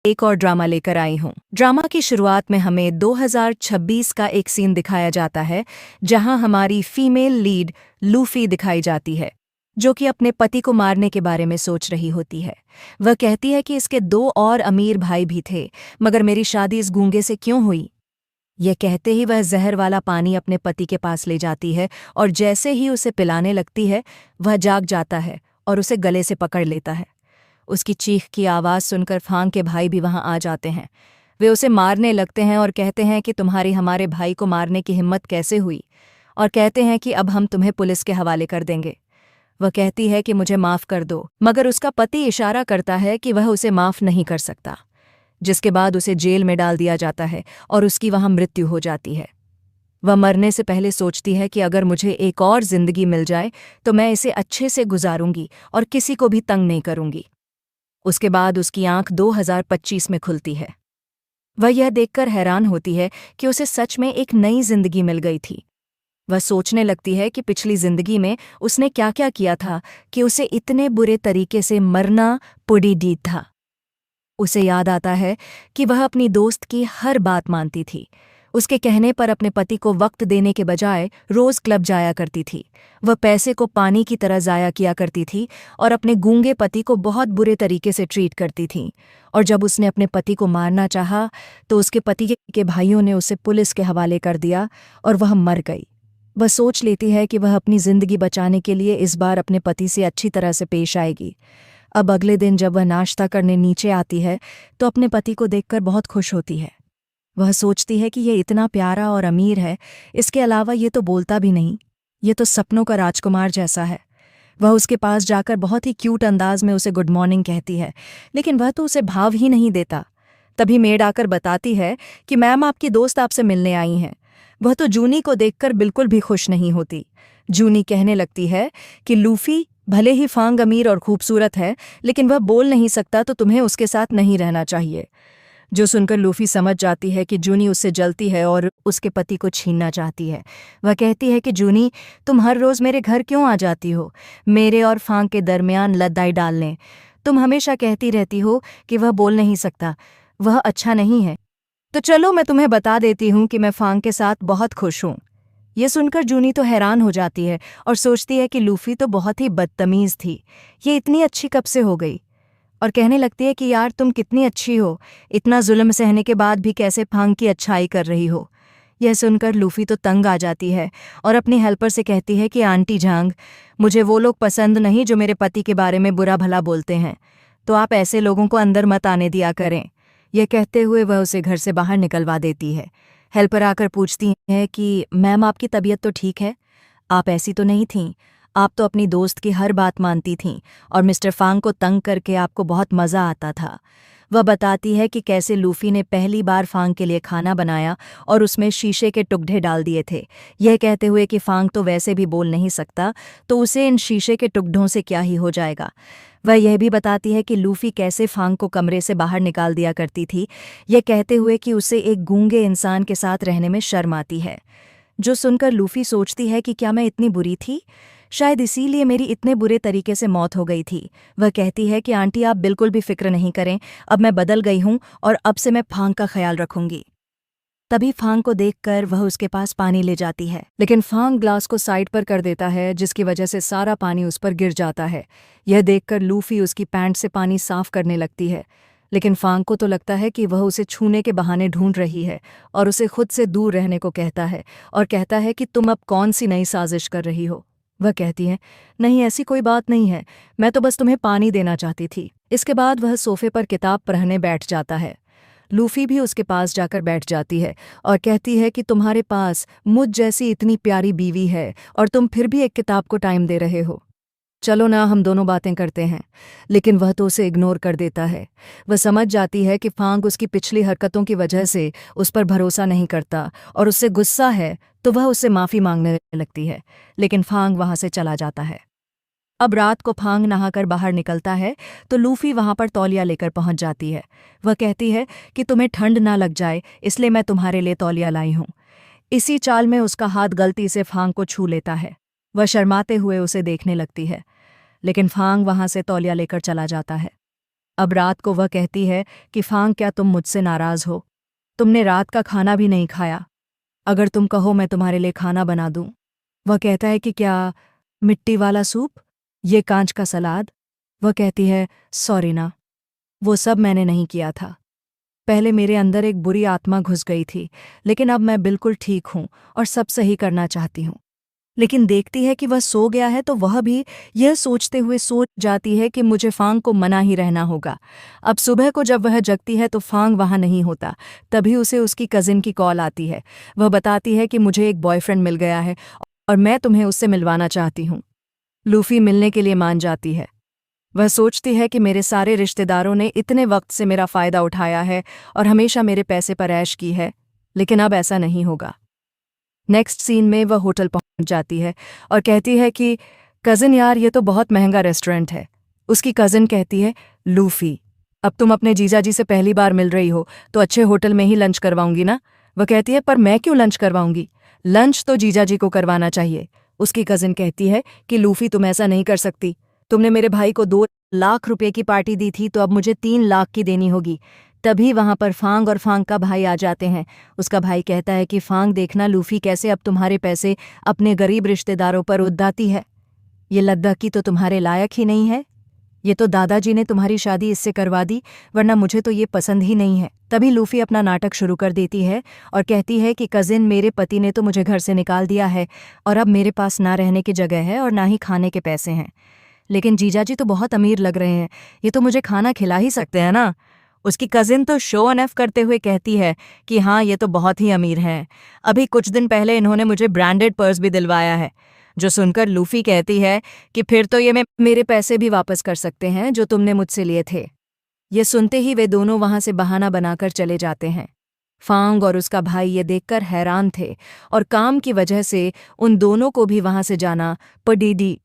एक और ड्रामा लेकर आई हूँ। ड्रामा की शुरुआत में हमें 2026 का एक सीन दिखाया जाता है जहां हमारी फीमेल लीड लूफी दिखाई जाती है, जो कि अपने पति को मारने के बारे में सोच रही होती है। वह कहती है कि इसके 2 और अमीर भाई भी थे, मगर मेरी शादी इस गूंगे से क्यों हुई। यह कहते ही वह जहर वाला पानी अपने पति के पास ले जाती है और जैसे ही उसे पिलाने लगती है वह जाग जाता है और उसे गले से पकड़ लेता है। उसकी चीख की आवाज़ सुनकर फांग के भाई भी वहां आ जाते हैं। वे उसे मारने लगते हैं और कहते हैं कि तुम्हारी हमारे भाई को मारने की हिम्मत कैसे हुई, और कहते हैं कि अब हम तुम्हें पुलिस के हवाले कर देंगे। वह कहती है कि मुझे माफ़ कर दो, मगर उसका पति इशारा करता है कि वह उसे माफ़ नहीं कर सकता, जिसके बाद उसे जेल में डाल दिया जाता है और उसकी वहां मृत्यु हो जाती है। वह मरने से पहले सोचती है कि अगर मुझे एक और जिंदगी मिल जाए तो मैं इसे अच्छे से गुजारूंगी और किसी को भी तंग नहीं करूंगी। उसके बाद उसकी आंख 2025 में खुलती है। वह यह देखकर हैरान होती है कि उसे सच में एक नई जिंदगी मिल गई थी। वह सोचने लगती है कि पिछली जिंदगी में उसने क्या क्या किया था कि उसे इतने बुरे तरीके से मरना पुड़ी दी था। उसे याद आता है कि वह अपनी दोस्त की हर बात मानती थी। उसके कहने पर अपने पति को वक्त देने के बजाय रोज क्लब जाया करती थी। वह पैसे को पानी की तरह जाया किया करती थी और अपने गूंगे पति को बहुत बुरे तरीके से ट्रीट करती थी। और जब उसने अपने पति को मारना चाहा तो उसके पति के भाइयों ने उसे पुलिस के हवाले कर दिया और वह मर गई। वह सोच लेती है कि वह अपनी जिंदगी बचाने के लिए इस बार अपने पति से अच्छी तरह से पेश आएगी। अब अगले दिन जब वह नाश्ता करने नीचे आती है तो अपने पति को देखकर बहुत खुश होती है। वह सोचती है कि ये इतना प्यारा और अमीर है, इसके अलावा ये तो बोलता भी नहीं, ये तो सपनों का राजकुमार जैसा है। वह उसके पास जाकर बहुत ही क्यूट अंदाज में उसे गुड मॉर्निंग कहती है, लेकिन वह तो उसे भाव ही नहीं देता। तभी मेड आकर बताती है कि मैम आपकी दोस्त आपसे मिलने आई हैं। वह तो जूनी को देखकर बिल्कुल भी खुश नहीं होती। जूनी कहने लगती है कि लूफी भले ही फांग अमीर और खूबसूरत है, लेकिन वह बोल नहीं सकता तो तुम्हें उसके साथ नहीं रहना चाहिए। जो सुनकर लूफी समझ जाती है कि जूनी उससे जलती है और उसके पति को छीनना चाहती है। वह कहती है कि जूनी, तुम हर रोज़ मेरे घर क्यों आ जाती हो, मेरे और फांग के दरमियान लड़ाई डालने। तुम हमेशा कहती रहती हो कि वह बोल नहीं सकता, वह अच्छा नहीं है। तो चलो मैं तुम्हें बता देती हूँ कि मैं फांग के साथ बहुत खुश हूँ। यह सुनकर जूनी तो हैरान हो जाती है और सोचती है कि लूफी तो बहुत ही बदतमीज़ थी, ये इतनी अच्छी कब से हो गई। और कहने लगती है कि यार तुम कितनी अच्छी हो, इतना जुल्म सहने के बाद भी कैसे फांग की अच्छाई कर रही हो। यह सुनकर लूफी तो तंग आ जाती है और अपनी हेल्पर से कहती है कि आंटी झांग, मुझे वो लोग पसंद नहीं जो मेरे पति के बारे में बुरा भला बोलते हैं, तो आप ऐसे लोगों को अंदर मत आने दिया करें। यह कहते हुए वह उसे घर से बाहर निकलवा देती है। हेल्पर आकर पूछती है कि मैम आपकी तबीयत तो ठीक है, आप ऐसी तो नहीं थीं, आप तो अपनी दोस्त की हर बात मानती थीं और मिस्टर फांग को तंग करके आपको बहुत मज़ा आता था। वह बताती है कि कैसे लूफी ने पहली बार फांग के लिए खाना बनाया और उसमें शीशे के टुकड़े डाल दिए थे, यह कहते हुए कि फांग तो वैसे भी बोल नहीं सकता, तो उसे इन शीशे के टुकड़ों से क्या ही हो जाएगा। वह यह भी बताती है कि लूफी कैसे फांग को कमरे से बाहर निकाल दिया करती थी, यह कहते हुए कि उसे एक गूंगे इंसान के साथ रहने में शर्म आती है। जो सुनकर लूफी सोचती है कि क्या मैं इतनी बुरी थी, शायद इसीलिए मेरी इतने बुरे तरीके से मौत हो गई थी। वह कहती है कि आंटी आप बिल्कुल भी फिक्र नहीं करें, अब मैं बदल गई हूँ और अब से मैं फांग का ख्याल रखूंगी। तभी फांग को देखकर वह उसके पास पानी ले जाती है, लेकिन फांग ग्लास को साइड पर कर देता है, जिसकी वजह से सारा पानी उस पर गिर जाता है। यह देखकर लूफी उसकी पैंट से पानी साफ करने लगती है, लेकिन फांग को तो लगता है कि वह उसे छूने के बहाने ढूंढ रही है और उसे खुद से दूर रहने को कहता है और कहता है कि तुम अब कौन सी नई साजिश कर रही हो। वह कहती है, नहीं ऐसी कोई बात नहीं है, मैं तो बस तुम्हें पानी देना चाहती थी। इसके बाद वह सोफे पर किताब पढ़ने बैठ जाता है। लूफी भी उसके पास जाकर बैठ जाती है और कहती है कि तुम्हारे पास मुझ जैसी इतनी प्यारी बीवी है और तुम फिर भी एक किताब को टाइम दे रहे हो। चलो ना हम दोनों बातें करते हैं। लेकिन वह तो उसे इग्नोर कर देता है। वह समझ जाती है कि फांग उसकी पिछली हरकतों की वजह से उस पर भरोसा नहीं करता और उससे गुस्सा है, तो वह उससे माफ़ी मांगने लगती है, लेकिन फांग वहां से चला जाता है। अब रात को फांग नहाकर बाहर निकलता है तो लूफी वहां पर तौलिया लेकर पहुंच जाती है। वह कहती है कि तुम्हें ठंड ना लग जाए इसलिए मैं तुम्हारे लिए तौलिया लाई हूं। इसी चाल में उसका हाथ गलती से फांग को छू लेता है। वह शर्माते हुए उसे देखने लगती है, लेकिन फांग वहां से तौलिया लेकर चला जाता है। अब रात को वह कहती है कि फांग, क्या तुम मुझसे नाराज हो? तुमने रात का खाना भी नहीं खाया। अगर तुम कहो मैं तुम्हारे लिए खाना बना दूं। वह कहता है कि क्या मिट्टी वाला सूप, ये कांच का सलाद? वह कहती है, सॉरी ना, वो सब मैंने नहीं किया था। पहले मेरे अंदर एक बुरी आत्मा घुस गई थी, लेकिन अब मैं बिल्कुल ठीक हूं और सब सही करना चाहती हूं। लेकिन देखती है कि वह सो गया है तो वह भी यह सोचते हुए सोच जाती है कि मुझे फांग को मना ही रहना होगा। अब सुबह को जब वह जगती है तो फांग वहां नहीं होता। तभी उसे उसकी कजिन की कॉल आती है। वह बताती है कि मुझे एक बॉयफ्रेंड मिल गया है और मैं तुम्हें उससे मिलवाना चाहती हूँ। लूफी मिलने के लिए मान जाती है। वह सोचती है कि मेरे सारे रिश्तेदारों ने इतने वक्त से मेरा फ़ायदा उठाया है और हमेशा मेरे पैसे पर ऐश की है, लेकिन अब ऐसा नहीं होगा। नेक्स्ट सीन में वह होटल पहुंच जाती है और कहती है कि कज़न यार, ये तो बहुत महंगा रेस्टोरेंट है। उसकी कज़न कहती है, लूफी, अब तुम अपने जीजाजी से पहली बार मिल रही हो तो अच्छे होटल में ही लंच करवाऊंगी ना? वह कहती है, पर मैं क्यों लंच करवाऊंगी? लंच तो जीजाजी को करवाना चाहिए। उसकी कज़न कहती है कि लूफी, तुम ऐसा नहीं कर सकती। तुमने मेरे भाई को 2 लाख रुपए की पार्टी दी थी तो अब मुझे 3 लाख की देनी होगी। तभी वहां पर फांग और फांग का भाई आ जाते हैं। उसका भाई कहता है कि फांग, देखना लूफी कैसे अब तुम्हारे पैसे अपने गरीब रिश्तेदारों पर उड़ाती है। ये लद्दाखी तो तुम्हारे लायक ही नहीं है। ये तो दादाजी ने तुम्हारी शादी इससे करवा दी, वरना मुझे तो ये पसंद ही नहीं है। तभी लूफी अपना नाटक शुरू कर देती है और कहती है कि कजिन, मेरे पति ने तो मुझे घर से निकाल दिया है और अब मेरे पास ना रहने की जगह है और ना ही खाने के पैसे हैं। लेकिन जीजाजी तो बहुत अमीर लग रहे हैं, ये तो मुझे खाना खिला ही सकते हैं ना? उसकी कजिन तो शो ऑन ऑफ करते हुए कहती है कि हाँ, ये तो बहुत ही अमीर हैं। अभी कुछ दिन पहले इन्होंने मुझे ब्रांडेड पर्स भी दिलवाया है। जो सुनकर लूफी कहती है कि फिर तो ये मैं मेरे पैसे भी वापस कर सकते हैं जो तुमने मुझसे लिए थे। ये सुनते ही वे दोनों वहां से बहाना बनाकर चले जाते हैं। फांग और उसका भाई ये देखकर हैरान थे और काम की वजह से उन दोनों को भी वहां से जाना पड़ी।